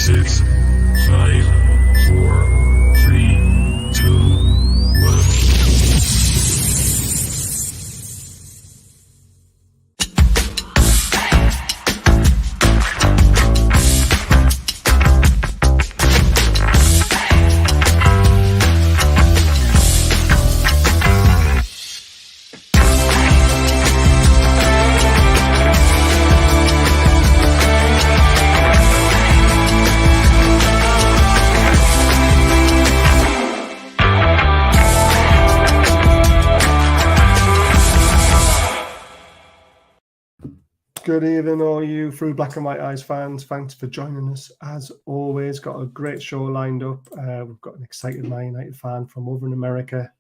6, 5, 4, 3, 2, 1. Good evening, all you Through Black and White Eyes fans. Thanks for joining us. As always, got a great show lined up. We've got an excited Man United fan from over in America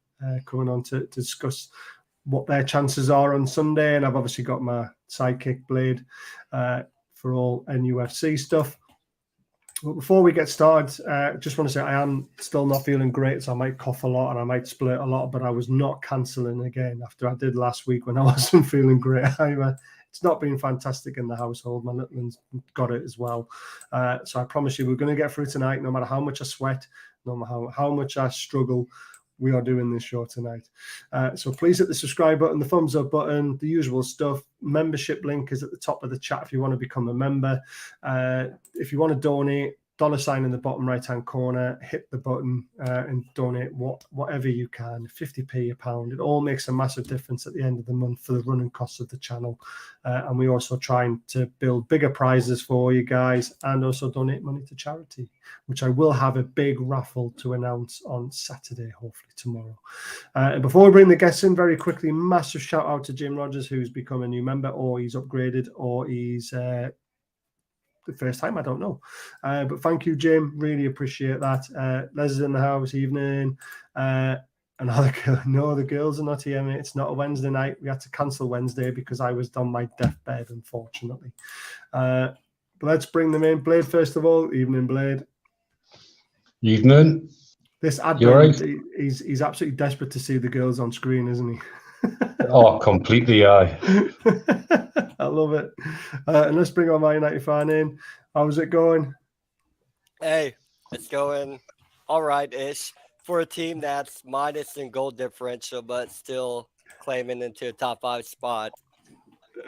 coming on to discuss what their chances are on Sunday. And I've obviously got my sidekick Blade for all NUFC stuff. But before we get started, just want to say I am still not feeling great, so I might cough a lot and I might splurt a lot, but I was not cancelling again after I did last week when I wasn't feeling great either. It's not been fantastic in the household. My little one's got it as well. So I promise you we're going to get through tonight, no matter how much I sweat, no matter how much I struggle. We are doing this show tonight. So please hit the subscribe button, the thumbs up button, the usual stuff. Membership link is at the top of the chat if you want to become a member. If you want to donate, $sign in the bottom right-hand corner, hit the button and donate whatever you can, 50p, a pound. It all makes a massive difference at the end of the month for the running costs of the channel. And we're also trying to build bigger prizes for you guys and also donate money to charity, which I will have a big raffle to announce on Saturday, hopefully tomorrow. And before we bring the guests in, very quickly, massive shout out to Jim Rogers, who's become a new member, or he's upgraded, or he's the first time, I don't know. But thank you, Jim. Really appreciate that. Les is in the house, evening. No, the girls are not here, mate. It's not a Wednesday night. We had to cancel Wednesday because I was on my deathbed, unfortunately. But let's bring them in. Blade, first of all. Evening, Blade. Evening. This advert, right? He's absolutely desperate to see the girls on screen, isn't he? Oh, completely, aye. I love it. And let's bring our Man United fan in. How's it going? Hey, it's going all right-ish for a team that's minus in goal differential, but still claiming into a top 5 spot.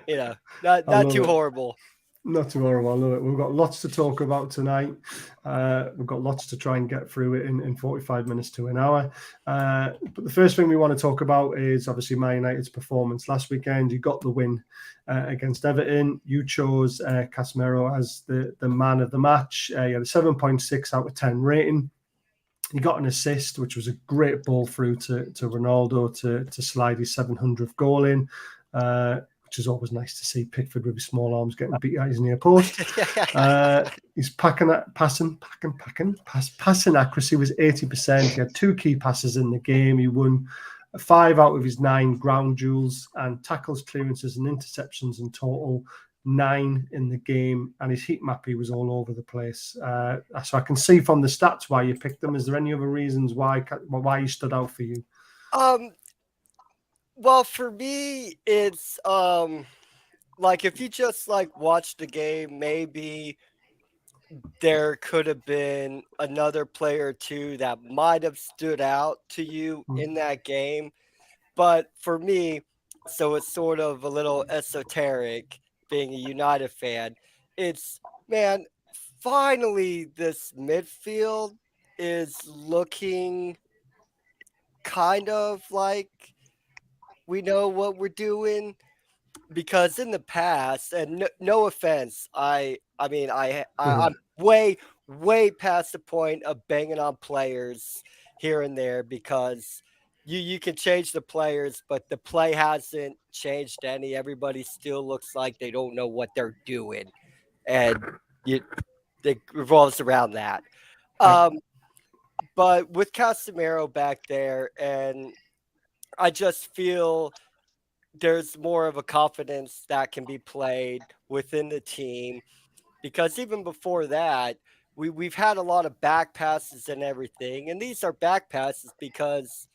You know, not too horrible. Not too horrible. I love it. We've got lots to talk about tonight. We've got lots to try and get through it in 45 minutes to an hour. But the first thing we want to talk about is obviously Man United's performance last weekend. You got the win against Everton. You chose Casemiro as the man of the match. You had a 7.6 out of 10 rating. He got an assist, which was a great ball through to Ronaldo to slide his 700th goal in. Which is always nice to see. Pickford with his small arms getting beat out his near post. His passing accuracy was 80%. He had 2 key passes in the game. He won 5 out of his 9 ground duels, and tackles, clearances, and interceptions in total 9 in the game. And his heat map, he was all over the place. So I can see from the stats why you picked him. Is there any other reasons why he stood out for you? Well, for me, it's like if you just like watch the game, maybe there could have been another player or two that might have stood out to you in that game. But for me, so it's sort of a little esoteric being a United fan. It's, man, finally this midfield is looking kind of like we know what we're doing, because in the past, and no offense, I'm way past the point of banging on players here and there, because you can change the players, but the play hasn't changed any. Everybody still looks like they don't know what they're doing, and it revolves around that. But with Casemiro back there, and I just feel there's more of a confidence that can be played within the team, because even before that, we've had a lot of back passes and everything. And these are back passes because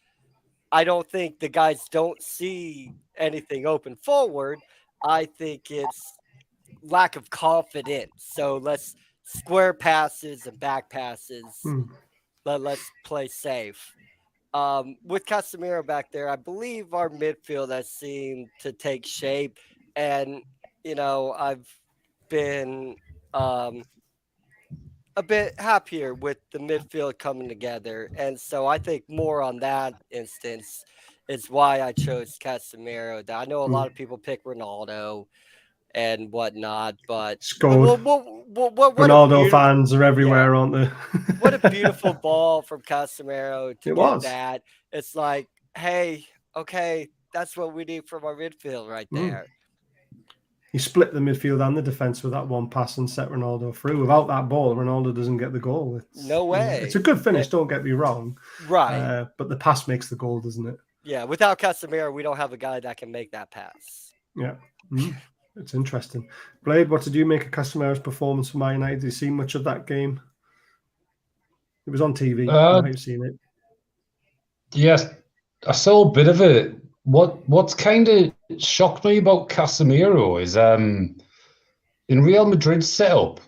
I don't think the guys don't see anything open forward. I think it's lack of confidence. So let's square passes and back passes. Hmm. Let's play safe. With Casemiro back there, I believe our midfield has seemed to take shape, and I've been a bit happier with the midfield coming together, and so I think more on that instance is why I chose Casemiro. I know a lot of people pick Ronaldo and whatnot, but Scored. what a Ronaldo beautiful, fans are everywhere, aren't they? what a beautiful ball from Casemiro to It get was. that. It's like, hey, okay, that's what we need from our midfield right there. He split the midfield and the defense with that one pass and set Ronaldo through. Without that ball, Ronaldo doesn't get the goal. No way. It's a good finish, don't get me wrong. Right. But the pass makes the goal, doesn't it? Yeah, without Casemiro, we don't have a guy that can make that pass. Yeah. It's interesting. Blade, what did you make of Casemiro's performance for Man United? Did you see much of that game? It was on TV. You might have seen it. Yes, I saw a bit of it. What's kind of shocked me about Casemiro is in Real Madrid's setup,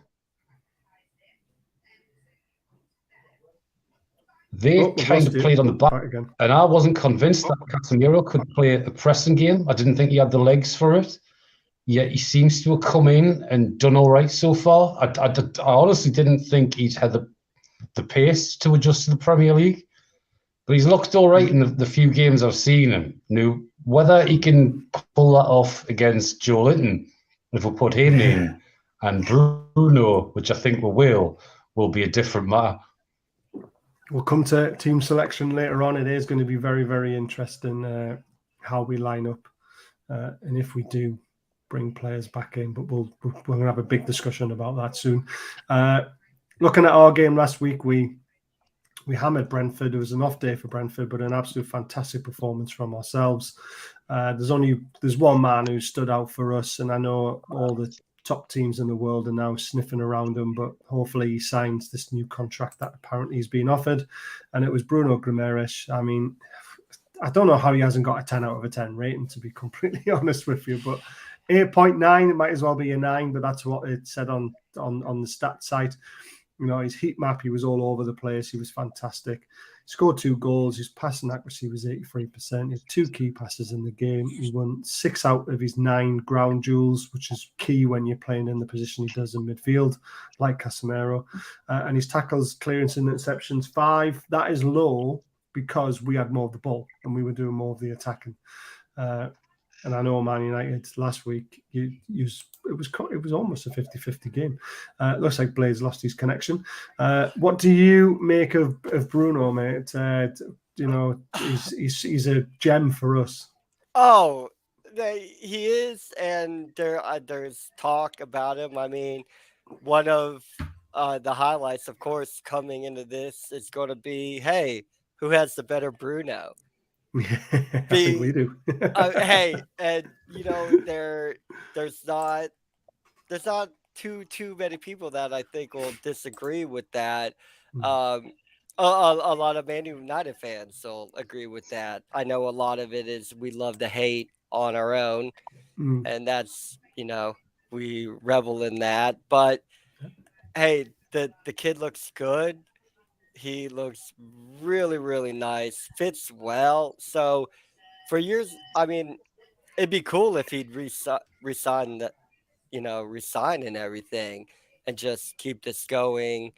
they kind of played on the back, and I wasn't convinced that Casemiro could play a pressing game. I didn't think he had the legs for it. Yet he seems to have come in and done all right so far. I honestly didn't think he'd had the pace to adjust to the Premier League. But he's looked all right in the few games I've seen him. Now, whether he can pull that off against Joe Linton, if we put him in, and Bruno, which I think we will be a different matter. We'll come to team selection later on. It is going to be very, very interesting how we line up. And if we do bring players back in, but we're going to have a big discussion about that soon. Looking at our game last week, we hammered Brentford. It was an off day for Brentford, but an absolute fantastic performance from ourselves. There's one man who stood out for us, and I know all the top teams in the world are now sniffing around him, but hopefully he signs this new contract that apparently he's been offered, and it was Bruno Guimaraes. I mean, I don't know how he hasn't got a 10 out of a 10 rating, to be completely honest with you, but 8.9, it might as well be a 9, but that's what it said on the stat site. His heat map, he was all over the place. He was fantastic. He scored 2 goals. His passing accuracy was 83%. He had 2 key passes in the game. He won 6 out of his 9 ground duels, which is key when you're playing in the position he does in midfield, like Casemiro. And his tackles, clearance and interceptions, 5. That is low because we had more of the ball and we were doing more of the attacking. And I know Man United last week, it was almost a 50-50 game. It looks like Blade's lost his connection. What do you make of Bruno, mate? He's a gem for us. Oh, he is, and there's talk about him. I mean, one of the highlights, of course, coming into this is going to be, hey, who has the better Bruno? I think we do. Hey, and there's not too many people that I think will disagree with that. A lot of Man United fans will agree with that. I know a lot of it is we love to hate on our own, and that's we revel in that. But hey, the kid looks good. He looks really, really nice, fits well. So for years, I mean, it'd be cool if he'd resign and everything and just keep this going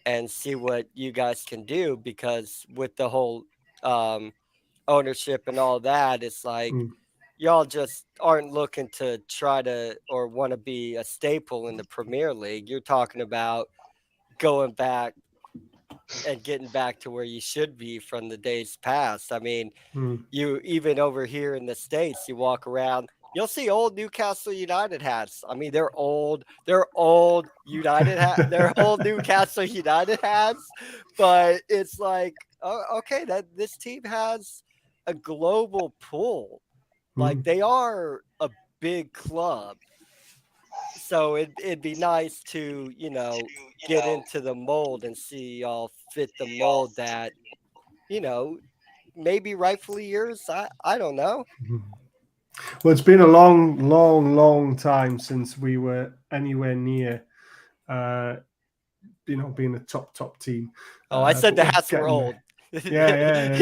and see what you guys can do, because with the whole ownership and all that, it's like y'all just aren't looking to try to or want to be a staple in the Premier League. You're talking about going back and getting back to where you should be from the days past. I mean, you even over here in the States, you walk around, you'll see old Newcastle United hats. I mean, they're old United hats, they're old Newcastle United hats, but it's like, oh, okay, that this team has a global pull. Like they are a big club. So it'd be nice to, get into the mold and see y'all fit the mold that, maybe rightfully yours. I don't know. Well, it's been a long, long, long time since we were anywhere near being a top team. Oh, I said the hats were old. Yeah.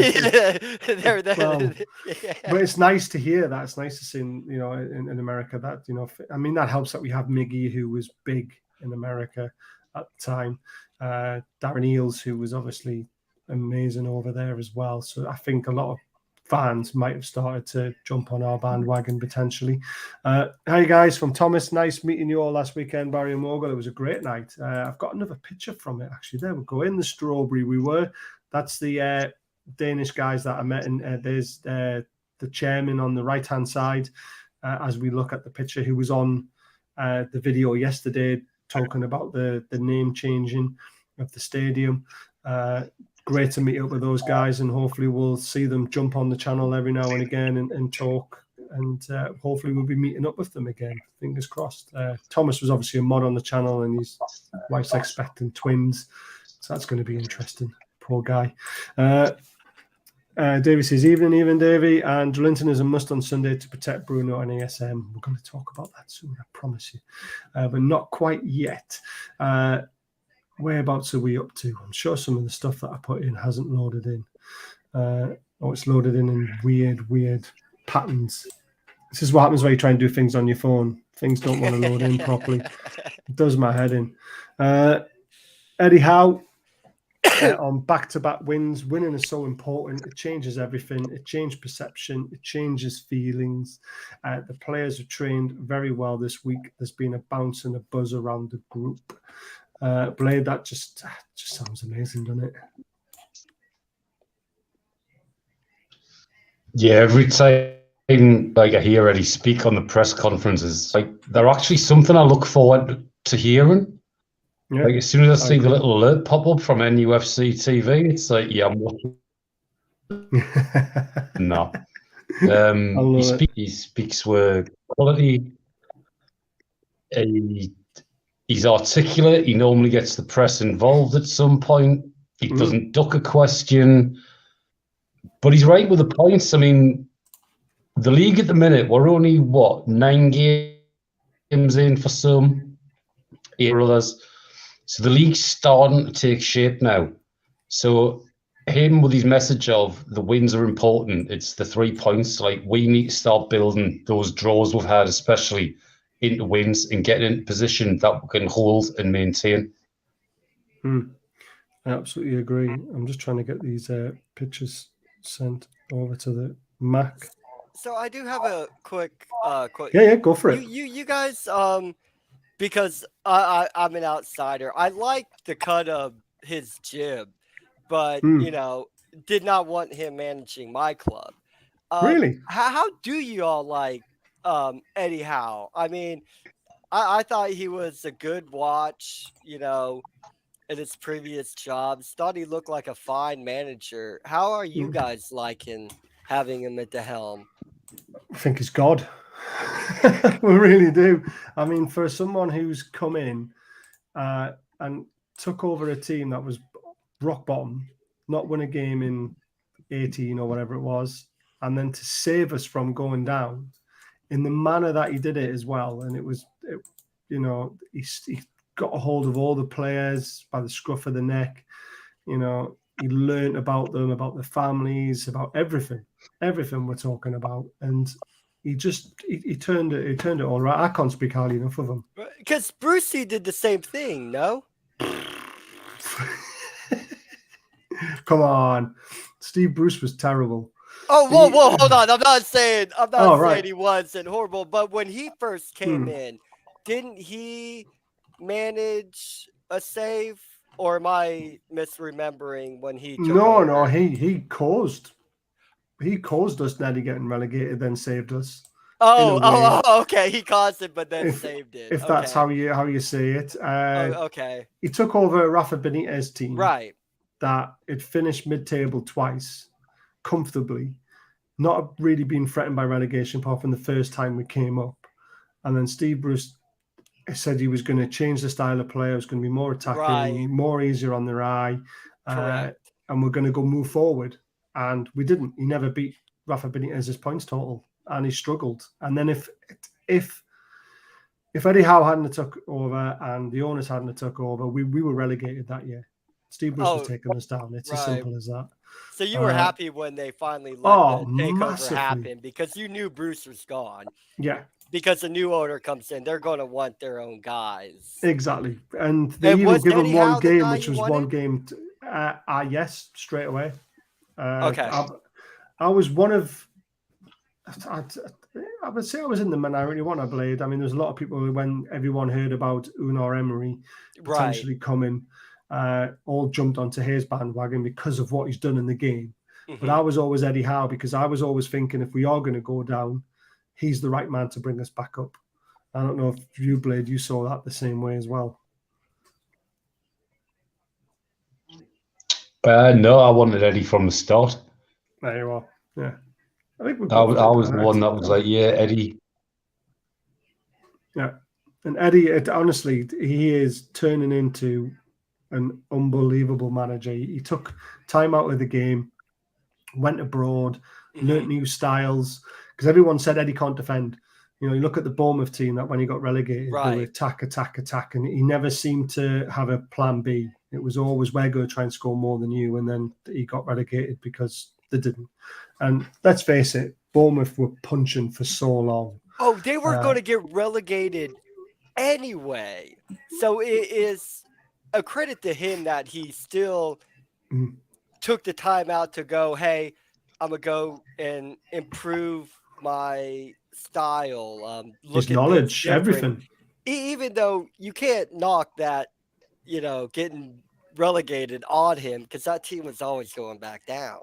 But it's nice to hear that. It's nice to see, in America that, that helps that we have Miggy, who was big in America at the time. Darren Eales, who was obviously amazing over there as well. So I think a lot of fans might have started to jump on our bandwagon potentially. Hi guys, from Thomas. Nice meeting you all last weekend, Barry and Morgan. It was a great night. I've got another picture from it actually. There we go. In the strawberry we were. That's the Danish guys that I met. And there's the chairman on the right hand side as we look at the picture, who was on the video yesterday talking about the name changing of the stadium. Great to meet up with those guys, and hopefully we'll see them jump on the channel every now and again and talk, and hopefully we'll be meeting up with them again. Fingers crossed. Thomas was obviously a mod on the channel, and his wife's expecting twins, so that's going to be interesting. Poor guy. Davey says, evening, Davey. And Linton is a must on Sunday to protect Bruno and ASM. We're going to talk about that soon, I promise you. But not quite yet. Whereabouts are we up to? I'm sure some of the stuff that I put in hasn't loaded in. It's loaded in weird patterns. This is what happens when you try and do things on your phone. Things don't want to load in properly. It does my head in. Eddie Howe on back-to-back wins. Winning is so important. It changes everything. It changes perception. It changes feelings. The players have trained very well this week. There's been a bounce and a buzz around the group. Blade, that just sounds amazing, doesn't it? Yeah, every time I hear Eddie speak on the press conferences, they're actually something I look forward to hearing. Yeah, as soon as I see the little alert pop up from NUFC TV, it's like, yeah, I'm watching. No. He speaks with quality. He's articulate. He normally gets the press involved at some point. He doesn't duck a question. But he's right with the points. I mean, the league at the minute, we're only, 9 games in for some, 8 for others. So the league's starting to take shape now. So him with his message of the wins are important, it's the 3 points. We need to start building those draws we've had, especially into wins, and getting into position that we can hold and maintain. I absolutely agree. I'm just trying to get these pictures sent over to the Mac. So I do have a quick Yeah, go for it. You guys, because I'm an outsider. I like the cut of his jib, but did not want him managing my club. Really? How do you all like Eddie Howe? I mean, I thought he was a good watch, in his previous jobs. Thought he looked like a fine manager. How are you guys liking having him at the helm? I think he's God. We really do. I mean, for someone who's come in and took over a team that was rock bottom, not win a game in 18 or whatever it was, and then to save us from going down in the manner that he did it as well. And he got a hold of all the players by the scruff of the neck. He learned about them, about their families, about everything we're talking about. And he turned it all right. I can't speak highly enough of him. Because Brucey did the same thing, no? Come on. Steve Bruce was terrible. Oh, whoa, hold on. I'm not saying he wasn't horrible, but when he first came in, didn't he manage a save? Or am I misremembering when he took over? No, he caused us nearly getting relegated, then saved us. Oh, okay. He caused it, but then saved it. If that's how you say it. Okay. He took over Rafa Benitez team. Right. That it finished mid-table twice, comfortably, not really being threatened by relegation apart from the first time we came up. And then Steve Bruce said he was going to change the style of play. It was going to be more attacking, more easier on their eye. And we're going to go move forward. And we didn't. He never beat Rafa Benitez's points total, and he struggled. And then if if Eddie Howe hadn't took over and the owners hadn't took over, we were relegated that year. Steve Bruce was taking us down. It's as simple as that. So you were happy when they finally let the takeover massively. happen because you knew Bruce was gone. Yeah. Because the new owner comes in, they're going to want their own guys. Exactly. And they even give him one game, which was one game. Yes, straight away. Okay. I was one of, I would say I was in the minority one, I believe. I mean, there's a lot of people when everyone heard about Unai Emery potentially coming, all jumped onto his bandwagon because of what he's done in the game. Mm-hmm. But I was always Eddie Howe because I was always thinking if we are going to go down, he's the right man to bring us back up. I don't know if you, Blade, you saw that the same way as well. No, I wanted Eddie from the start. There you are. Yeah. I think I was the one that was like, yeah, Eddie. Yeah. And Eddie, honestly, he is turning into an unbelievable manager. He took time out of the game, went abroad, learnt new styles, because everyone said Eddie can't defend. You know, you look at the Bournemouth team that when he got relegated, they were attack, and he never seemed to have a plan B. It was always, we're going to try and score more than you, and then he got relegated because they didn't. And let's face it, Bournemouth were punching for so long. Oh, they were going to get relegated anyway. So it is a credit to him that he still took the time out to go, hey, I'm going to go and improve my style. His knowledge, everything. Even though you can't knock that, you know, getting relegated on him because that team was always going back down.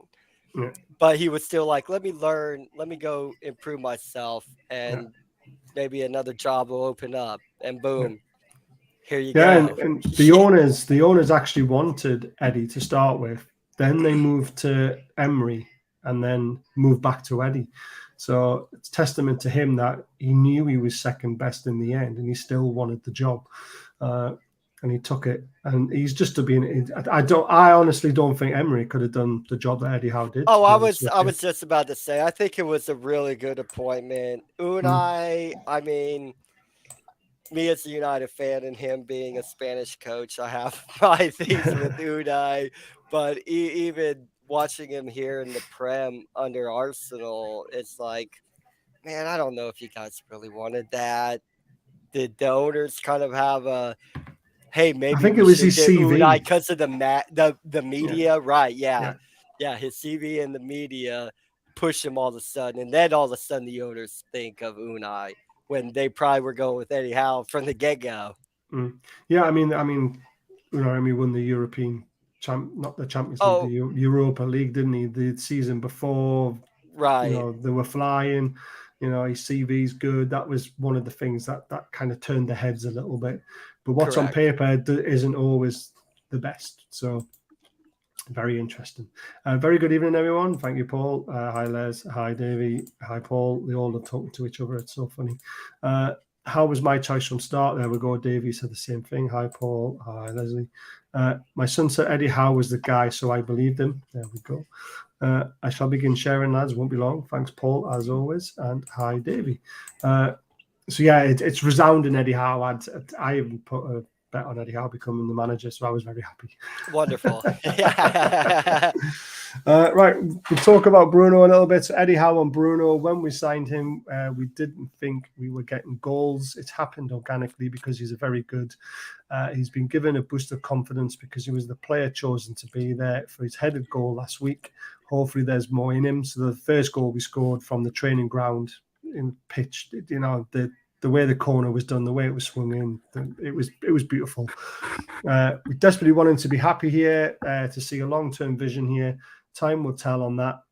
Yeah. But he was still like, let me learn, let me go improve myself, and maybe another job will open up, and boom, here you go. And the owners actually wanted Eddie to start with. Then they moved to Emery and then moved back to Eddie. So it's testament to him that he knew he was second best in the end, and he still wanted the job. And he took it, and he's just to be. I honestly don't think Emery could have done the job that Eddie Howe did. Oh, I was just about to say, I think it was a really good appointment. Unai, I mean, me as a United fan and him being a Spanish coach, I have my things with Unai, but even watching him here in the Prem under Arsenal, it's like, man, I don't know if you guys really wanted that. Did the owners kind of have a, hey, maybe I think it was his CV because of the media, right? Yeah, his CV and the media push him all of a sudden, and then all of a sudden the owners think of Unai when they probably were going with Eddie Howe from the get-go. Yeah, I mean, Unai won the European not the Champions League, the Europa League, didn't he? The season before, right? You know, they were flying. You know, his CV's good. That was one of the things that kind of turned the heads a little bit. But what's on paper isn't always the best. So very interesting. Very good evening, everyone. Thank you, Paul. Hi, Les. Hi, Davey. Hi, Paul. They all are talking to each other. It's so funny. How was my choice from start? There we go. Davey said the same thing. Hi, Paul. Hi, Leslie. My son said Eddie Howe was the guy, so I believed him. There we go. I shall begin sharing, lads. Won't be long. Thanks, Paul, as always. And hi, Davey. So, yeah, it's resounding Eddie Howe. I even put a bet on Eddie Howe becoming the manager, so I was very happy. Wonderful. Right, we'll talk about Bruno a little bit. So Eddie Howe and Bruno, when we signed him, we didn't think we were getting goals. It's happened organically because he's a very good. He's been given a boost of confidence because he was the player chosen to be there for his headed goal last week. Hopefully there's more in him. So the first goal we scored from the training ground in pitch, you know, the way the corner was done, the way it was swung in, it was beautiful. We desperately want him to be happy here, to see a long-term vision here. Time will tell on that.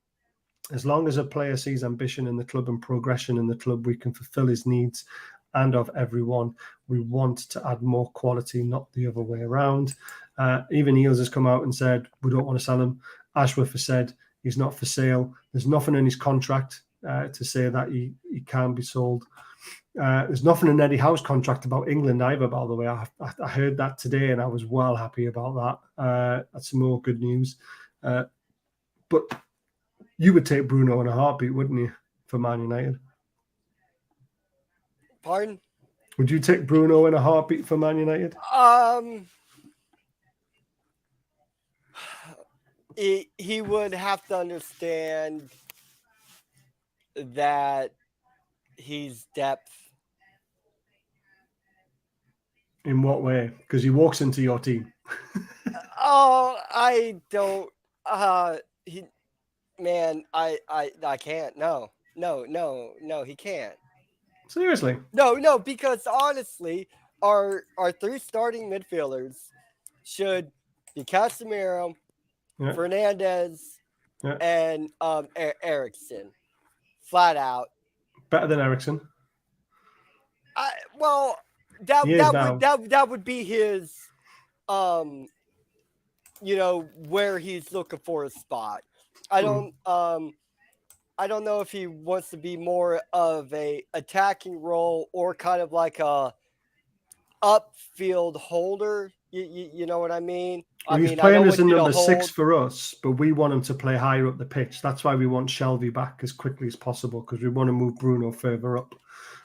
As long as a player sees ambition in the club and progression in the club, we can fulfill his needs and of everyone. We want to add more quality, not the other way around. Even Eels has come out and said, we don't want to sell him. Ashworth has said he's not for sale. There's nothing in his contract to say that he can be sold. There's nothing in Eddie Howe's contract about England either, by the way. I heard that today and I was well happy about that. That's some more good news. But you would take Bruno in a heartbeat, wouldn't you, for Man United? Pardon? Would you take Bruno in a heartbeat for Man United? He would have to understand that he's depth. In what way? Because he walks into your team. I don't. I can't. No, he can't. Seriously? No, because honestly, our 3 starting midfielders should be Casemiro, Fernandez, and Eriksen. Flat out. Better than Eriksen. That would be his where he's looking for a spot. I don't know if he wants to be more of a attacking role or kind of like a upfield holder. You know what I mean? He's playing as a number 6 for us, but we want him to play higher up the pitch. That's why we want Shelby back as quickly as possible, because we want to move Bruno further up.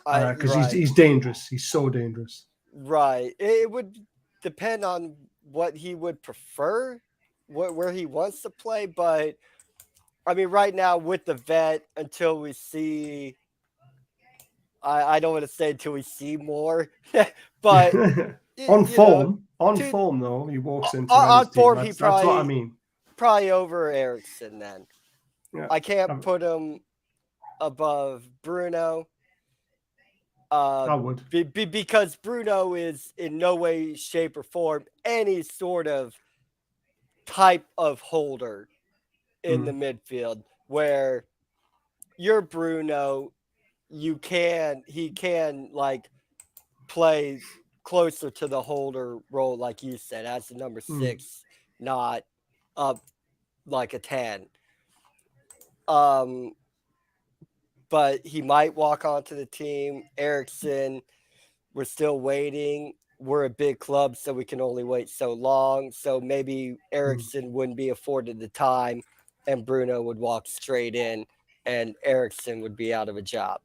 Because he's dangerous. He's so dangerous. Right. It would depend on what he would prefer, where he wants to play. But, I mean, right now with the vet, until we see, I don't want to say until we see more, but on form, though, he walks into on form. That's what I mean. Probably over Eriksen then. Yeah. I can't put him above Bruno. I would. Because Bruno is in no way, shape, or form any sort of type of holder in the midfield, where you're Bruno, he can like play closer to the holder role, like you said, as the number 6, not up like a 10. But he might walk onto the team. Eriksen, we're still waiting. We're a big club, so we can only wait so long. So maybe Eriksen wouldn't be afforded the time, and Bruno would walk straight in, and Eriksen would be out of a job.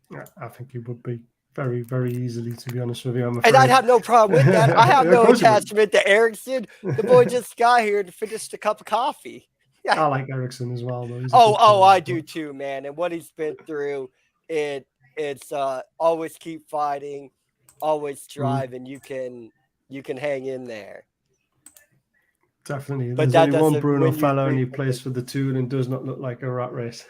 Yeah, I think he would be very, very easily, to be honest with you. And I'd have no problem with that. I have no attachment to Eriksen. The boy just got here to finish a cup of coffee. Yeah. I like Eriksen as well, though. I do too, man. And what he's been through, it's always keep fighting, always drive, and you can hang in there. Definitely. But there's only one Bruno fellow, and he plays for the Toon and does not look like a rat race.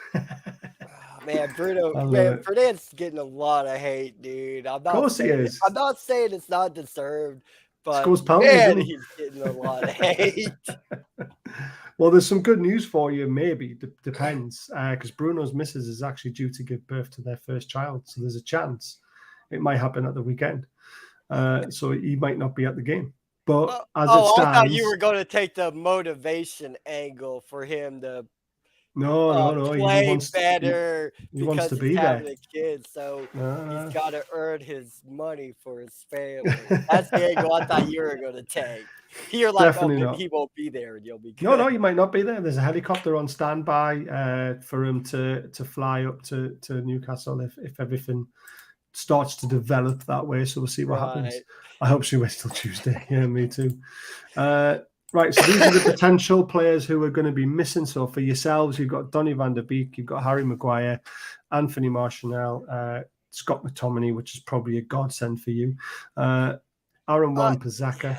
Man, Fernand's getting a lot of hate, dude. Of course he is. I'm not saying it's not deserved, but he's getting a lot of hate. Well, there's some good news for you, maybe. Depends. Because Bruno's missus is actually due to give birth to their first child. So there's a chance it might happen at the weekend. So he might not be at the game. But as it stands... I thought you were going to take the motivation angle for him to No. Play better. He wants to be there. A kid, so he's got to earn his money for his family. That's the angle I thought you were going to take. You're like, he won't be there, and you'll be good. No, you might not be there. There's a helicopter on standby for him to fly up to Newcastle if everything starts to develop that way. So we'll see what happens. I hope she waits till Tuesday. Yeah, me too. Right, so these are the potential players who are going to be missing. So for yourselves, you've got Donny van der Beek, you've got Harry Maguire, Anthony Martial, Scott McTominay, which is probably a godsend for you, Aaron Wan-Bissaka.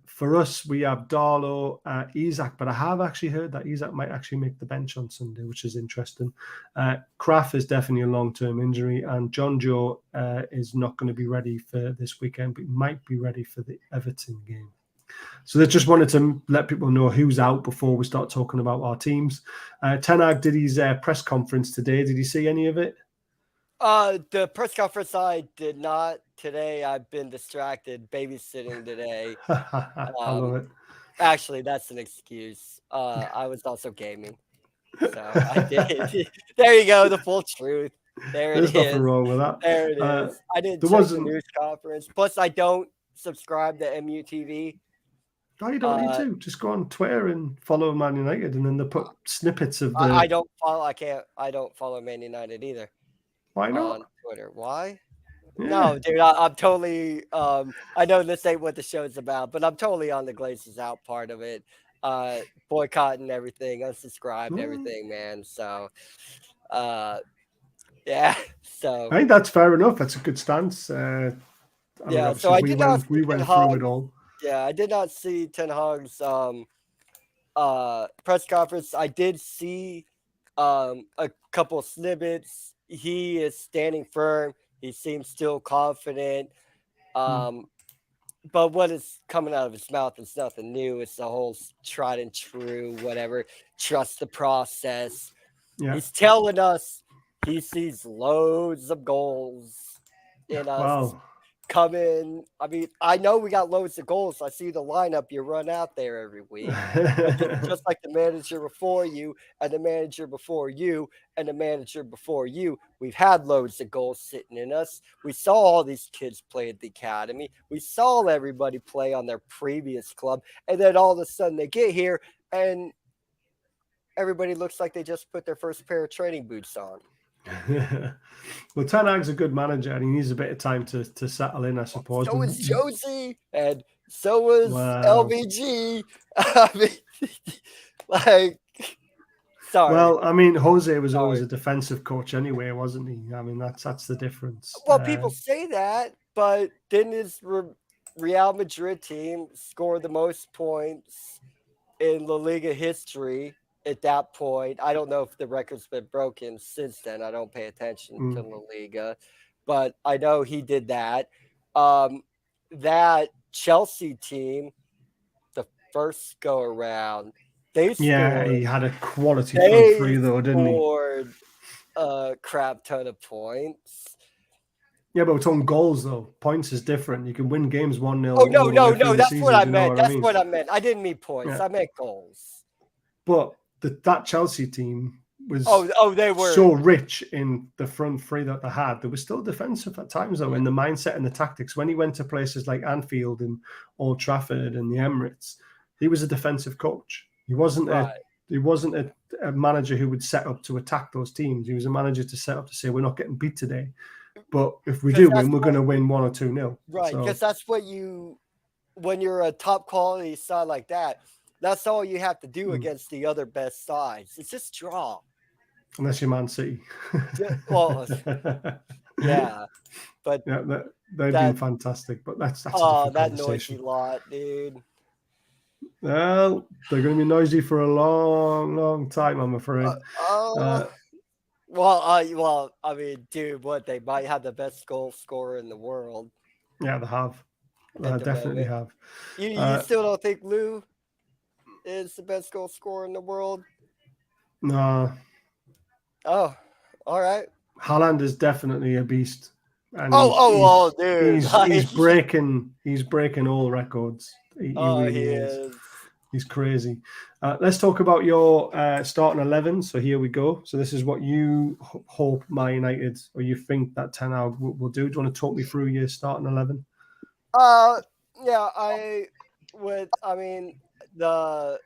For us, we have Darlow, Isak, but I have actually heard that Isak might actually make the bench on Sunday, which is interesting. Kraft is definitely a long-term injury, and John Joe is not going to be ready for this weekend, but might be ready for the Everton game. So they just wanted to let people know who's out before we start talking about our teams. Ten Hag did his press conference today. Did you see any of it? The press conference I did not today. I've been distracted babysitting today. I love it. Actually, that's an excuse. I was also gaming. So I did. There you go. The full truth. There's nothing wrong with that. There it is. I didn't check the news conference. Plus, I don't subscribe to MUTV. No, you don't need to. Just go on Twitter and follow Man United, and then they put snippets of the... I don't follow Man United either. Why not? On Twitter. Why? No, dude, I'm totally. I know this ain't what the show's about, but I'm totally on the Glazers out part of it. Boycotting everything, unsubscribed everything, man. So, yeah. So I think that's fair enough. That's a good stance. I mean, yeah. So obviously I did not we see Ten went through Hag. it all. Yeah, I did not see Ten Hag's press conference. I did see a couple snippets. He is standing firm. He seems still confident. But what is coming out of his mouth is nothing new. It's the whole tried and true, whatever. Trust the process. Yeah. He's telling us he sees loads of goals in us Wow. coming. I mean, I know we got loads of goals. I see the lineup you run out there every week. But just like the manager before you and the manager before you and the manager before you, we've had loads of goals sitting in us. We saw all these kids play at the academy. We saw everybody play on their previous club. And then all of a sudden they get here and everybody looks like they just put their first pair of training boots on. Well, Ten Hag's a good manager, and he needs a bit of time to settle in, I suppose. So was Josie, and so was LVG. I mean, like, sorry. Well, I mean, Jose was always a defensive coach anyway, wasn't he? I mean, that's the difference. Well, people say that, but didn't his Real Madrid team score the most points in La Liga history at that point? I don't know if the record's been broken since then. I don't pay attention to La Liga, but I know he did that. That Chelsea team, the first go around, he had a quality front three though, didn't he? Scored a crap ton of points. Yeah, but we're talking goals though. Points is different. You can win games 1-0. Oh no, that's what I meant. That's what I meant. I didn't mean points. Yeah. I meant goals. But that Chelsea team was they were so rich in the front three that they had. They were still defensive at times though, in the mindset and the tactics. When he went to places like Anfield and Old Trafford and the Emirates, he was a defensive coach. He wasn't a manager who would set up to attack those teams. He was a manager to set up to say, we're not getting beat today, but if we do win, we're going to win 1 or 2-0. Right, because that's what when you're a top quality side like that, that's all you have to do against the other best sides. It's just draw. Unless you're Man City. Well, yeah, but yeah, they've been fantastic. But that's a different that conversation. noisy lot, dude. Well, they're going to be noisy for a long, long time, I'm afraid. Well, I mean, dude, they might have the best goal scorer in the world. Yeah, they have. They definitely have. You still don't think Lou is the best goal scorer in the world? No. Oh, all right. Haaland is definitely a beast. And dude, he's breaking all records. He really is. He's crazy. Let's talk about your starting 11. So here we go. So this is what you hope Man United, or you think that Ten Hag will do. Do you want to talk me through your starting 11? Yeah, I would. I mean, the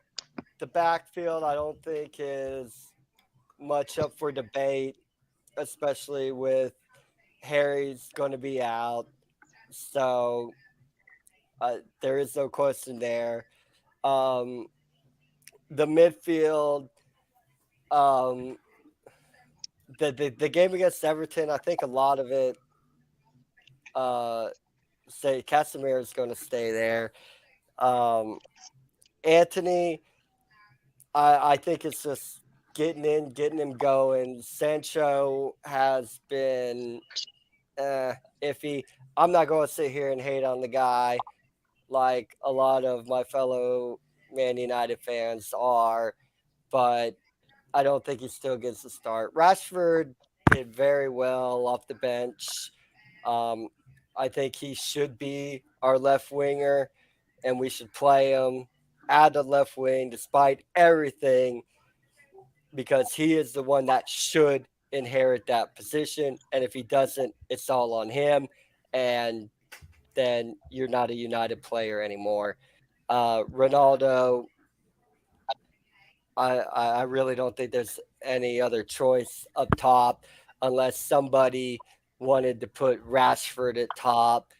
backfield I don't think is much up for debate, especially with Harry's going to be out. So there is no question there. The midfield, the game against Everton, I think a lot of it, say Casemiro is going to stay there. Anthony, I think it's just getting him going. Sancho has been iffy. I'm not going to sit here and hate on the guy like a lot of my fellow Man United fans are, but I don't think he still gets the start. Rashford did very well off the bench. I think he should be our left winger, and we should play him at the left wing despite everything, because he is the one that should inherit that position. And if he doesn't, it's all on him. And then you're not a United player anymore. Ronaldo, I really don't think there's any other choice up top unless somebody wanted to put Rashford at top,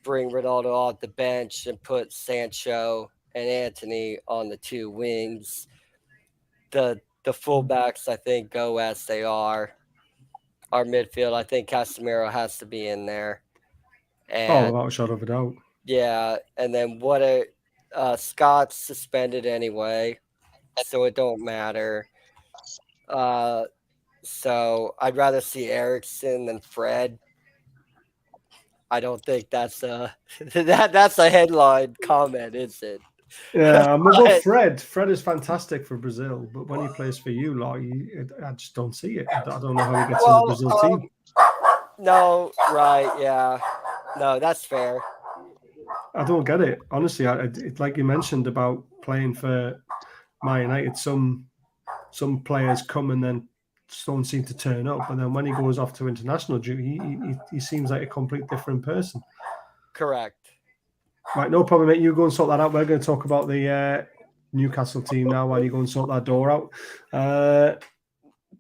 bring Ronaldo off the bench, and put Sancho and Antony on the two wings. The fullbacks, I think, go as they are. Our midfield, I think Casemiro has to be in there. And without a shadow of a doubt. Yeah, and then Scott's suspended anyway, so it don't matter. So I'd rather see Ericsson than Fred. I don't think that's a that's a headline comment, is it? Yeah, we'll go Fred. Fred is fantastic for Brazil, but when he plays for you, like, I just don't see it. I don't know how he gets in the Brazil team. No, right, yeah. No, that's fair. I don't get it. Honestly, it's like you mentioned about playing for Man United. Some players come and then just don't seem to turn up, and then when he goes off to international duty, he seems like a complete different person. Correct. Right, no problem, mate. You go and sort that out. We're going to talk about the Newcastle team now while you go and sort that door out.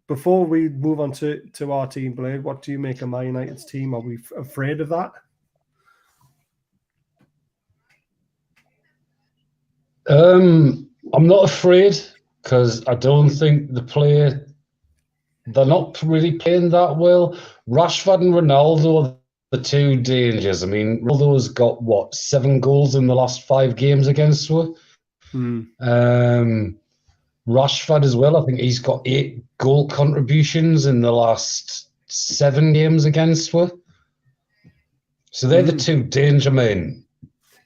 Before we move on to our team, Blade, what do you make of Man United's team? Are we afraid of that? I'm not afraid because I don't think they're not really playing that well. Rashford and Ronaldo are the two dangers. I mean, Ronaldo's got 7 goals in the last 5 games against her. Rashford as well. I think he's got 8 goal contributions in the last 7 games against her. So they're the two danger men.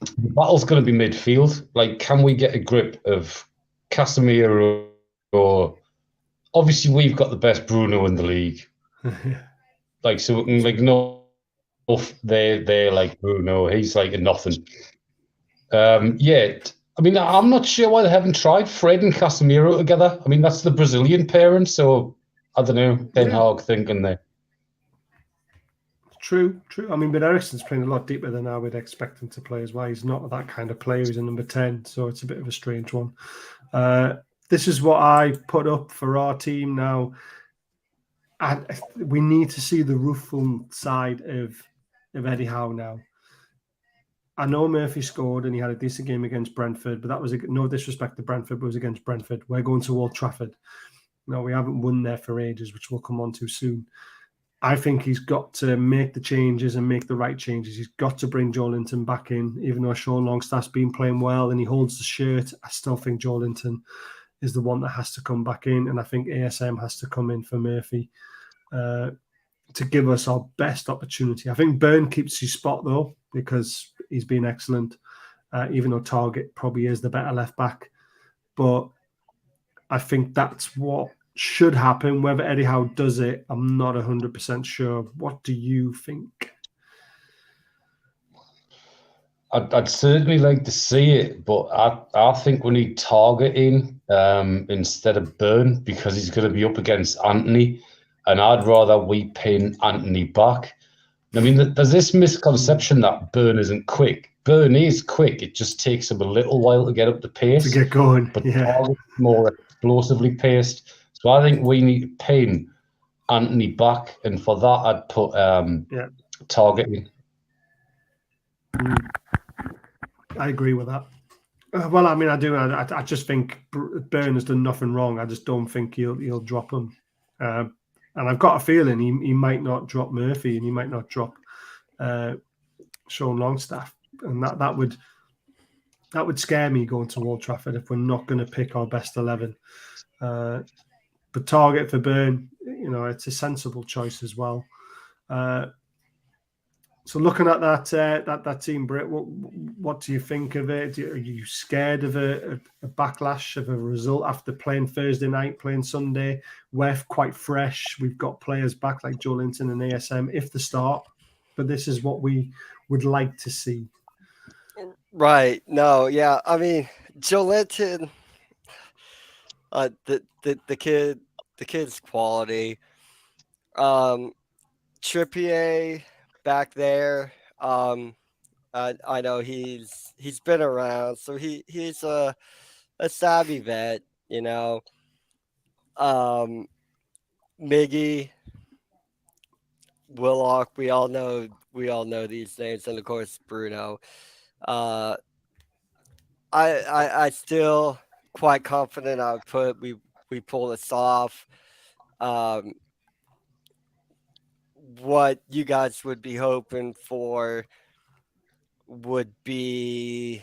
The battle's going to be midfield. Like, can we get a grip of Casemiro? Or obviously, we've got the best Bruno in the league. Like, so we can, like, no, they're like Bruno. He's like a nothing. Yeah. I mean, I'm not sure why they haven't tried Fred and Casemiro together. I mean, that's the Brazilian parent, so I don't know. Ten Hag thinking there. True. I mean, but Ericsson's playing a lot deeper than I would expect him to play as well. He's not that kind of player. He's a number 10, so it's a bit of a strange one. This is what I put up for our team now. We need to see the rueful side of Eddie Howe now. I know Murphy scored and he had a decent game against Brentford, but that was no disrespect to Brentford, but it was against Brentford. We're going to Old Trafford. No, we haven't won there for ages, which we'll come on to soon. I think he's got to make the changes and make the right changes. He's got to bring Joelinton back in, even though Sean Longstaff's been playing well and he holds the shirt. I still think Joelinton is the one that has to come back in, and I think ASM has to come in for Murphy to give us our best opportunity. I think Byrne keeps his spot, though, because he's been excellent, even though Target probably is the better left back. But I think that's what should happen. Whether Eddie Howe does it, I'm not 100% sure. What do you think? I'd certainly like to see it, but I think we need Target in instead of Byrne, because he's going to be up against Anthony, and I'd rather we pin Anthony back. I mean, there's this misconception that Byrne isn't quick. Byrne is quick. It just takes him a little while to get up to pace. To get going, but Target's more explosively paced. So I think we need to pin Anthony back, and for that I'd put Target in. I agree with that. Well, I mean, I do. I just think Byrne has done nothing wrong. I just don't think he'll drop him. And I've got a feeling he might not drop Murphy, and he might not drop Sean Longstaff, and that would scare me going to Old Trafford if we're not going to pick our best 11. But Target for Byrne, it's a sensible choice as well. So looking at that team, Britt, what do you think of it? Are you scared of a backlash of a result after playing Thursday night, playing Sunday? We're quite fresh. We've got players back like Joelinton and ASM, if the start. But this is what we would like to see. Right. No, yeah. I mean, Joelinton, the kid's quality. Trippier back there. I know he's been around, so he's a savvy vet, Miggy, Willock. We all know these names, and of course Bruno. I still quite confident I would put we pull this off. What you guys would be hoping for would be,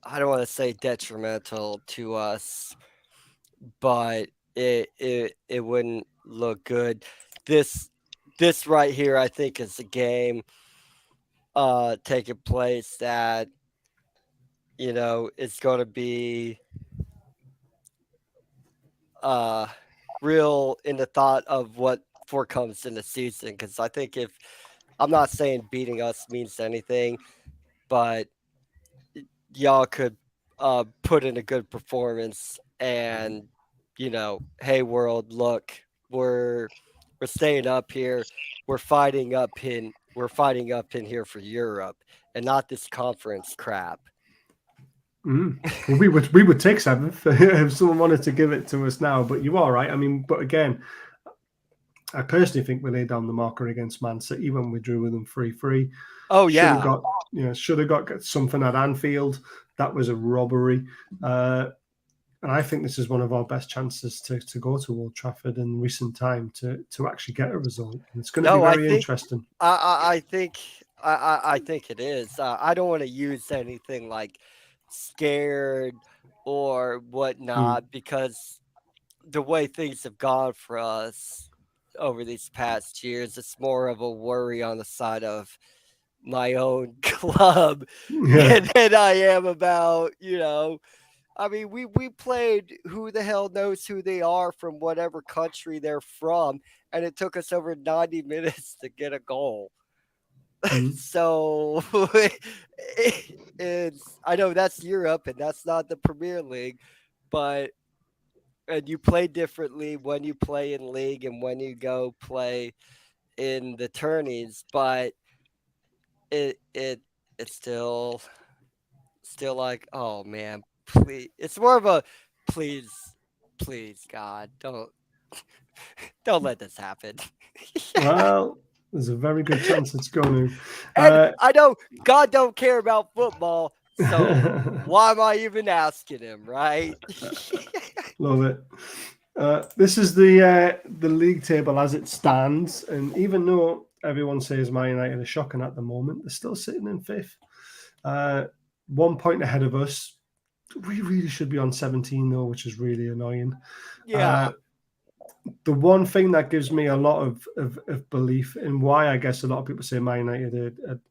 I don't want to say detrimental to us, but it wouldn't look good. This right here, I think, is a game taking place that, you know, it's going to be real in the thought of what forecomes in the season. Because I think, if I'm not saying beating us means anything, but y'all could put in a good performance and, you know, hey world, look, we're staying up here, we're fighting up in here for Europe and not this conference crap. Well, we would take 7th if someone wanted to give it to us now, but you are right. I mean, but again, I personally think we laid down the marker against Man City when we drew with them 3-3. Oh yeah, should have got something at Anfield. That was a robbery, and I think this is one of our best chances to go to Old Trafford in recent time to actually get a result. And it's going to be very interesting. I think it is. I don't want to use anything like scared or whatnot, because the way things have gone for us over these past years, it's more of a worry on the side of my own club than I am about, you know. I mean, we played who the hell knows who they are from whatever country they're from, and it took us over 90 minutes to get a goal. So I know that's Europe and that's not the Premier League, but and you play differently when you play in league and when you go play in the tourneys, but it's still like, oh man, please. It's more of a please God, don't let this happen. Well, there's a very good chance it's going to. And I know God don't care about football, so why am I even asking him, right? Love it. This is the league table as it stands, and even though everyone says Man United are shocking at the moment, they're still sitting in 5th. 1 point ahead of us. We really should be on 17 though, which is really annoying. Yeah. The one thing that gives me a lot of belief in why I guess a lot of people say Man United are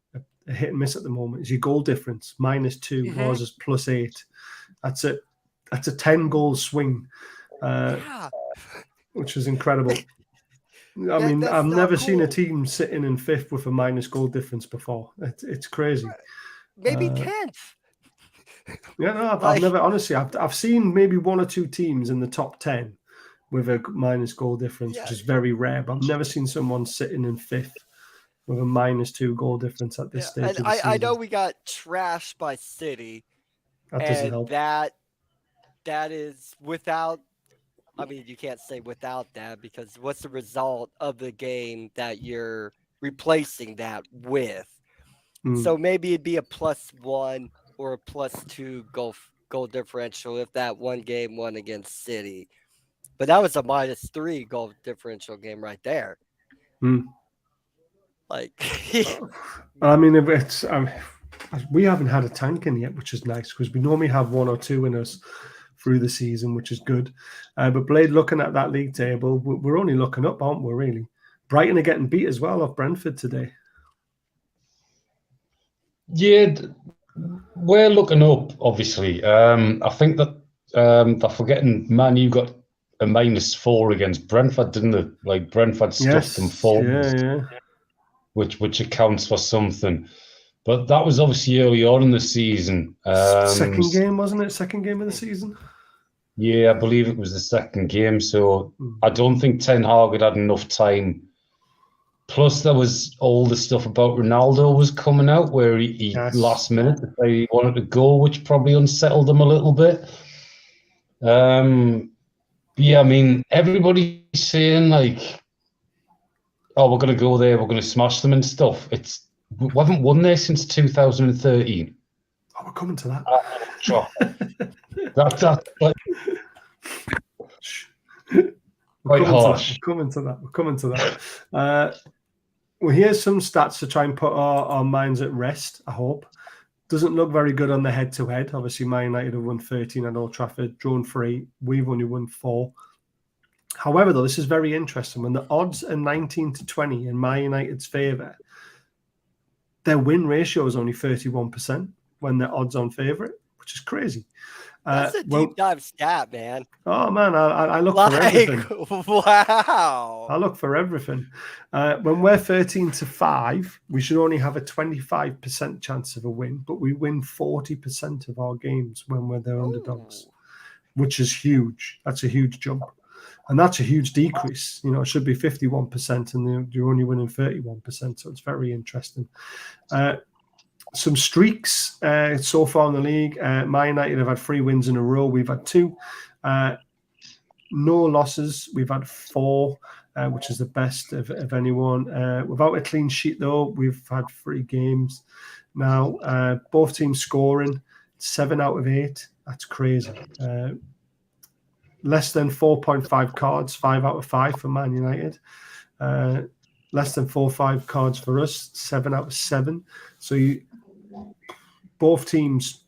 hit and miss at the moment is your goal difference. -2, ours is +8. That's a 10 goal swing, which is incredible. I mean, I've never seen a team sitting in 5th with a minus goal difference before. It's crazy. Maybe 10th. Yeah, no, I've never, honestly, I've seen maybe 1 or 2 teams in the top 10 with a minus goal difference, which is very rare, but I've never seen someone sitting in 5th with a -2 goal difference at this stage. And I know we got trashed by City. That doesn't help. That is without, I mean, you can't say without that, because what's the result of the game that you're replacing that with? So maybe it'd be a +1 or a +2 goal differential if that one game won against City. But that was a -3 goal differential game right there. Like, I mean, we haven't had a tanking yet, which is nice, because we normally have 1 or 2 in us through the season, which is good. But Blade, looking at that league table, we're only looking up, aren't we, really? Brighton are getting beat as well off Brentford today. Yeah, we're looking up, obviously. I think that they're forgetting Man U got a -4 against Brentford, didn't they? Like, Brentford stuffed them forward, which accounts for something. But that was obviously early on in the season. Second game, wasn't it? Second game of the season? Yeah, I believe it was the second game. So I don't think Ten Hag had enough time. Plus, there was all the stuff about Ronaldo was coming out, where he last minute decided he wanted to go, which probably unsettled him a little bit. Yeah, I mean, everybody's saying, like, oh, we're going to go there, we're going to smash them and stuff. We haven't won there since 2013. Oh, we're coming to that. That's quite harsh. We're coming to that. Well, here's some stats to try and put our minds at rest, I hope. Doesn't look very good on the head-to-head. Obviously, Man United have won 13 at Old Trafford, drawn 3. We've only won 4. However, though, this is very interesting. When the odds are 19-20 in Man United's favour, their win ratio is only 31% when they're odds-on favourite, which is crazy. That's a deep dive stat, man. Oh, man, I look for everything. Wow. I look for everything. When we're 13-5, we should only have a 25% chance of a win, but we win 40% of our games when we're the underdogs, which is huge. That's a huge jump. And that's a huge decrease. You know, it should be 51%, and you're only winning 31%. So it's very interesting. Some streaks so far in the league. Man United have had 3 wins in a row. We've had 2. No losses. We've had 4, which is the best of anyone. Without a clean sheet, though, we've had 3 games now. Both teams scoring 7 out of 8. That's crazy. Less than 4.5 cards, 5 out of 5 for Man United. Less than 4-5 cards for us, 7 out of 7. So both teams,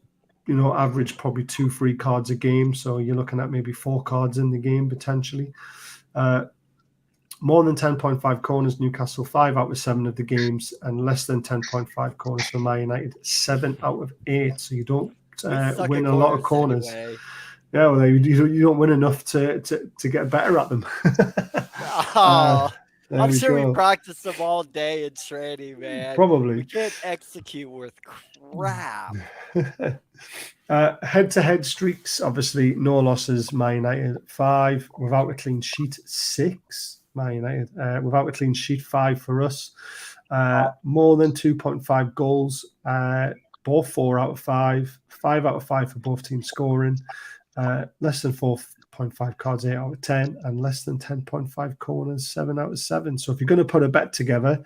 you know, average probably 2-3 cards a game. So you're looking at maybe 4 cards in the game potentially. More than 10.5 corners, Newcastle 5 out of 7 of the games, and less than 10.5 corners for Man United, 7 out of 8. So you don't win a lot of corners. Anyway. Yeah, well, you don't win enough to get better at them. I'm sure we practice them all day in training, man. Probably. We can't execute worth crap. Head-to-head streaks, obviously, no losses, Man United 5. Without a clean sheet, 6. Man United. Without a clean sheet, 5 for us. More than 2.5 goals, both 4 out of 5. 5 out of 5 for both teams scoring. Less than 4.5 cards, 8 out of 10, and less than 10.5 corners, 7 out of 7. So if you're going to put a bet together,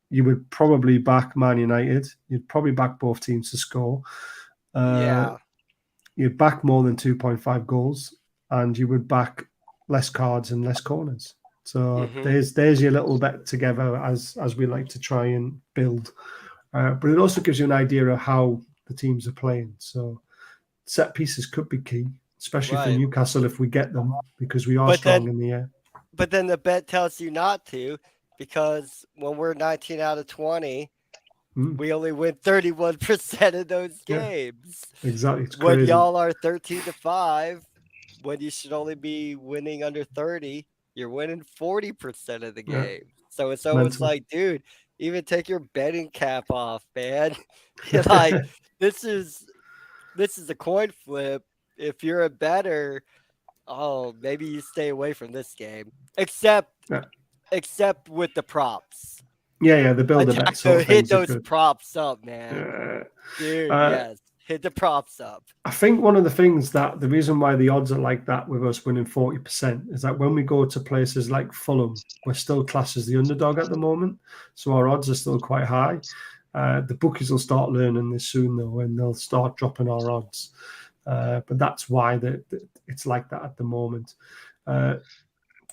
you would probably back Man United. You'd probably back both teams to score. You'd back more than 2.5 goals, and you would back less cards and less corners. So there's your little bet together as we like to try and build. But it also gives you an idea of how the teams are playing. So set pieces could be key, especially for Newcastle if we get them, because we are strong in the air. But then the bet tells you not to, because when we're 19 out of 20, we only win 31% of those games. Yeah, exactly. It's when crazy. Y'all are 13-5, when you should only be winning under 30, you're winning 40% of the game. So it's almost like, dude, even take your betting cap off, man. Like this is a coin flip. If you're a bettor, maybe you stay away from this game. Except with the props. Yeah, the build a bet. So hit those props up, man. Dude, yes. Hit the props up. I think one of the things that the reason why the odds are like that with us winning 40% is that when we go to places like Fulham, we're still classed as the underdog at the moment. So our odds are still quite high. The bookies will start learning this soon, though, and they'll start dropping our odds. But that's why it's like that at the moment.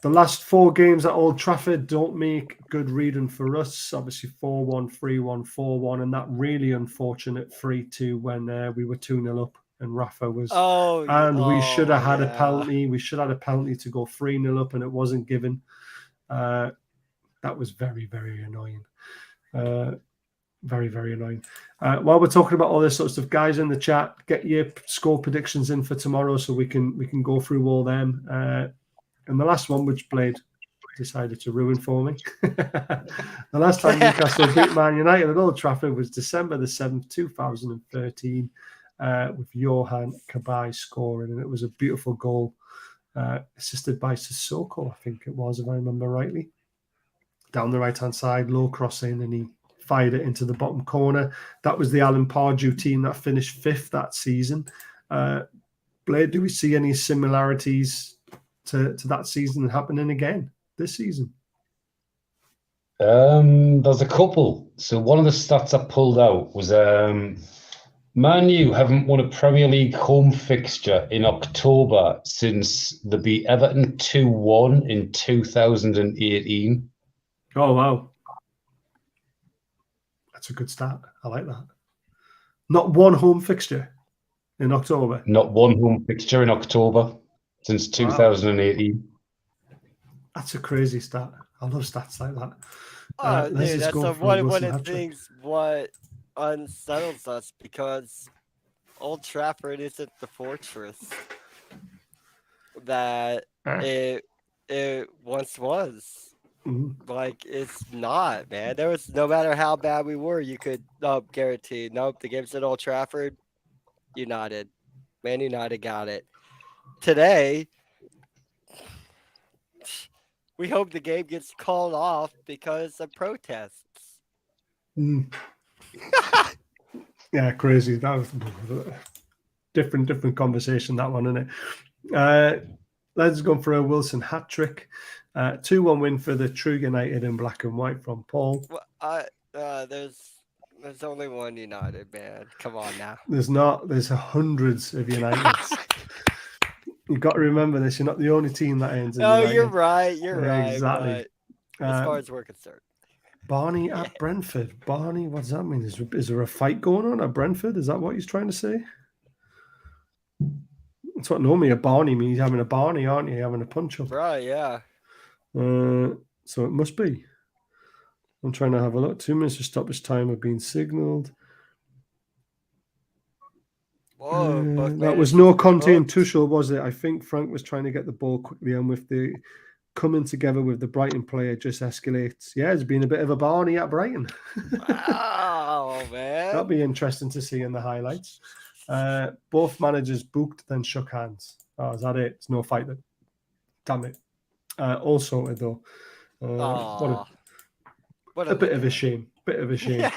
The last 4 games at Old Trafford don't make good reading for us. Obviously, 4-1, 3-1, 4-1, and that really unfortunate 3-2 when we were 2-0 up and Rafa was. We should have had a penalty. We should have had a penalty to go 3-0 up, and it wasn't given. That was very, very annoying. Very, very annoying. While we're talking about all this sort of stuff, guys in the chat, get your score predictions in for tomorrow so we can go through all them. And the last one, which Blade decided to ruin for me. The last time Newcastle beat Man United at Old Trafford was December the 7th, 2013, with Johan Cabaye scoring. And it was a beautiful goal, assisted by Sissoko, I think it was, if I remember rightly. Down the right-hand side, low crossing, and he fired it into the bottom corner. That was the Alan Pardew team that finished 5th that season. Blade, do we see any similarities to that season happening again this season? There's a couple. So one of the stats I pulled out was Man U haven't won a Premier League home fixture in October since they beat Everton 2-1 in 2018. Oh, wow. That's a good start. I like that. Not one home fixture in October. Not one home fixture in October since 2018. Wow. That's a crazy stat. I love stats like that. Dude, that's one of the things what unsettles us, because Old Trafford isn't the fortress that it once was. Like, it's not, man. There was, no matter how bad we were, you could guarantee. Nope, the game's at Old Trafford. Man United got it. Today, we hope the game gets called off because of protests. Yeah, crazy. That was different conversation, that one, isn't it? Let's go for a Wilson hat trick. 2-1 win for the True United in black and white from Paul. Well, there's only one United, man. Come on now. There's hundreds of Uniteds. You've got to remember this. You're not the only team that ends in United. You're right. You're right. Exactly. As far as we're concerned. Barney at Brentford. Barney, what does that mean? Is there a fight going on at Brentford? Is that what he's trying to say? That's what normally a Barney means. Having a Barney, aren't you? Having a punch-up. Right, yeah. So it must be. I'm trying to have a look. 2 minutes of stoppage time have been signalled. That was no Conte and Tuchel, was it? I think Frank was trying to get the ball quickly, and with the coming together with the Brighton player just escalates. Yeah, it's been a bit of a Barney at Brighton. Wow, man. That'll be interesting to see in the highlights. Both managers booked, then shook hands. Oh, is that it? It's no fight then. Damn it. All sorted though. What a bit of a shame. Bit of a shame.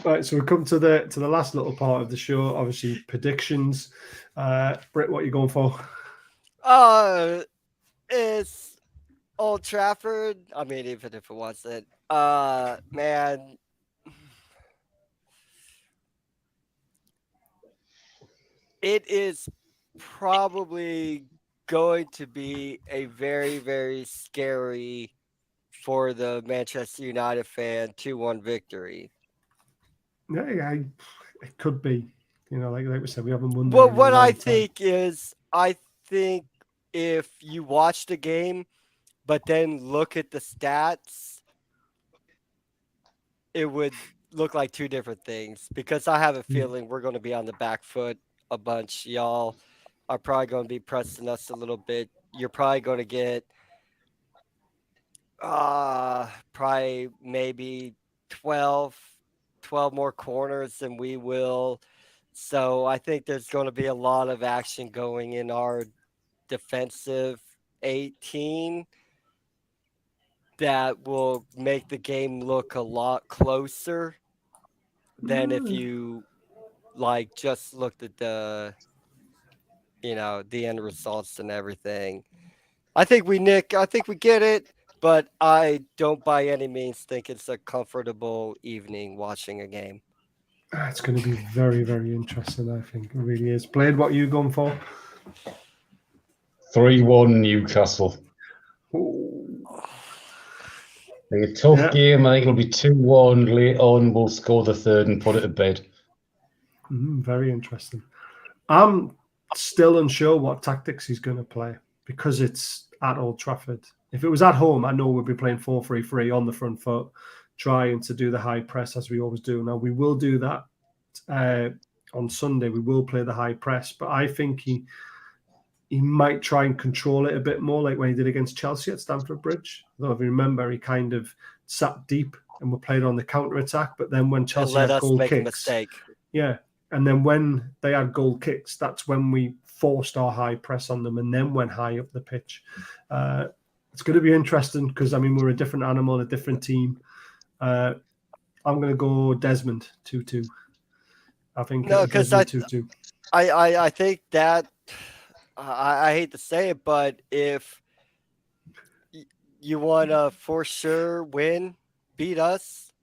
Right, so we come to the last little part of the show. Obviously, predictions. Britt, what are you going for? It's Old Trafford. I mean, even if it wasn't, man. It is probably going to be a very, very scary for the Manchester United fan 2-1 victory. Yeah, it could be. You know, like we said, we haven't won. Well, what I think is, if you watch the game, but then look at the stats, it would look like two different things, because I have a feeling we're going to be on the back foot a bunch. Y'all are probably going to be pressing us a little bit. You're probably going to get probably maybe 12 more corners than we will. So I think there's going to be a lot of action going in our defensive 18 that will make the game look a lot closer than if you just looked at the end results and everything. I think we get it, but I don't by any means think it's a comfortable evening watching a game. It's going to be very, very interesting, I think. It really is. Blade, what are you going for? 3-1 Newcastle. A tough game. I think it'll be 2-1 late on. We'll score the third and put it to bed. Very interesting. I'm still unsure what tactics he's going to play because it's at Old Trafford. If it was at home, I know we'd be playing 4-3-3 on the front foot, trying to do the high press as we always do. Now, we will do that on Sunday. We will play the high press, but I think he might try and control it a bit more, like when he did against Chelsea at Stamford Bridge. Though if you remember, he kind of sat deep and we played on the counter-attack, but then when Chelsea had goal kicks, a mistake. Yeah, and then when they had goal kicks, that's when we forced our high press on them and then went high up the pitch. It's going to be interesting because, I mean, we're a different animal, a different team. I'm going to go Desmond 2-2. I think because I think that I hate to say it, but if you want to for sure win, beat us,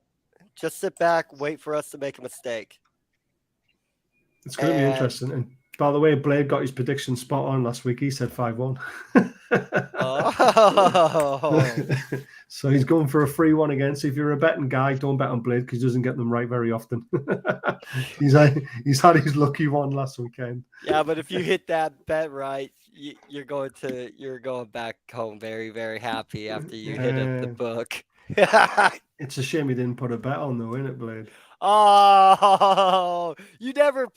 just sit back, wait for us to make a mistake. It's going to be interesting. And by the way, Blade got his prediction spot on last week. He said 5-1. Oh. So he's going for a 3-1 again. So if you're a betting guy, don't bet on Blade because he doesn't get them right very often. He's had his lucky one last weekend. Yeah, but if you hit that bet right, you're going back home very, very happy after you hit up the book. It's a shame he didn't put a bet on though, isn't it, Blade? Oh, you never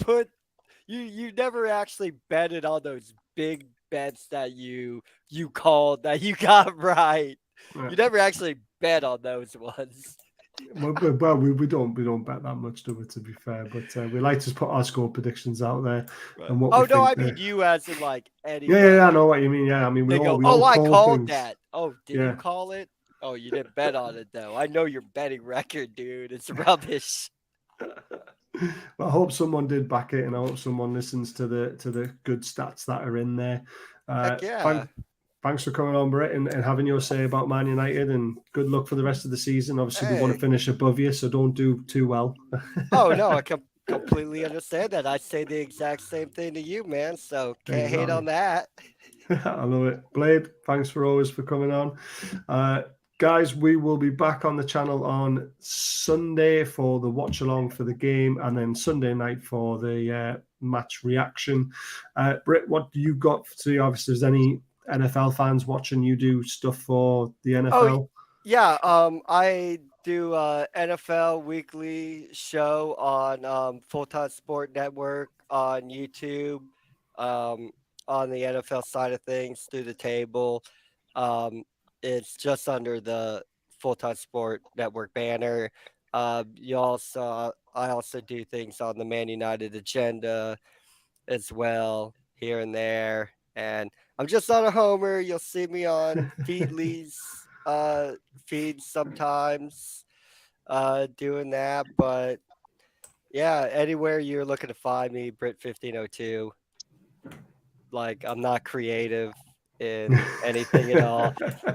actually betted on those big bets that you called that you got right. Yeah. You never actually bet on those ones. Well, we don't bet that much, do we, to be fair, but we like to put our score predictions out there. Right. And what I mean you as in like Eddie. Yeah, I know what you mean. Yeah, I mean we all I called things. That. Oh, did you call it? Oh, you didn't bet on it though. I know your betting record, dude. It's rubbish. Well, I hope someone did back it, and I hope someone listens to the good stats that are in there. Heck yeah. Thanks for coming on, Brett, and having your say about Man United, and good luck for the rest of the season. Obviously, we want to finish above you, so don't do too well. Oh, no, I completely understand that. I say the exact same thing to you, man, so can't hate on that. I love it. Blade, thanks for always for coming on. Guys, we will be back on the channel on Sunday for the watch along for the game, and then Sunday night for the match reaction. Britt, what do you got to? Obviously, if there's any NFL fans watching, you do stuff for the NFL. Oh, yeah, I do NFL weekly show on Full Time Sport Network on YouTube, on the NFL side of things, Through the Table. It's just under the Full Time Sport Network banner. I also do things on the Man United agenda as well, here and there. And I'm just on a homer. You'll see me on Feedly's feed sometimes doing that. But yeah, anywhere you're looking to find me, Brit1502. Like, I'm not creative in anything at all.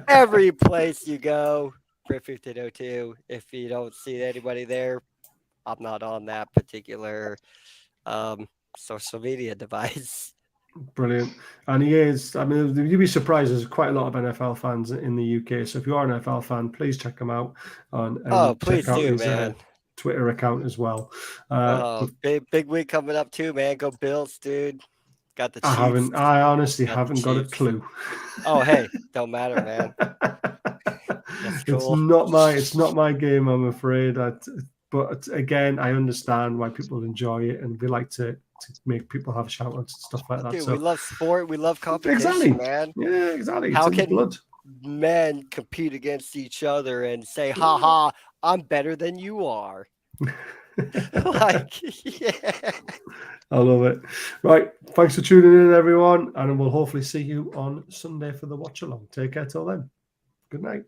Every place you go, Brit1502. If you don't see anybody there, I'm not on that particular social media device. Brilliant. And he is, I mean, you'd be surprised, there's quite a lot of NFL fans in the UK. So if you are an NFL fan, please check him out please check out do, his man. Twitter account as well. Big week coming up too, man. Go Bills, dude. Got the Chiefs. I honestly haven't got a clue. Oh, hey, don't matter, man. That's cool. It's not my game, I'm afraid. But again, I understand why people enjoy it, and we like to make people have shout outs and stuff like that. Dude, we love sport, we love competition, exactly. Man. Yeah, exactly. How can men compete against each other and say, ha ha, I'm better than you are? Yeah. I love it. Right. Thanks for tuning in, everyone. And we'll hopefully see you on Sunday for the watch along. Take care till then. Good night.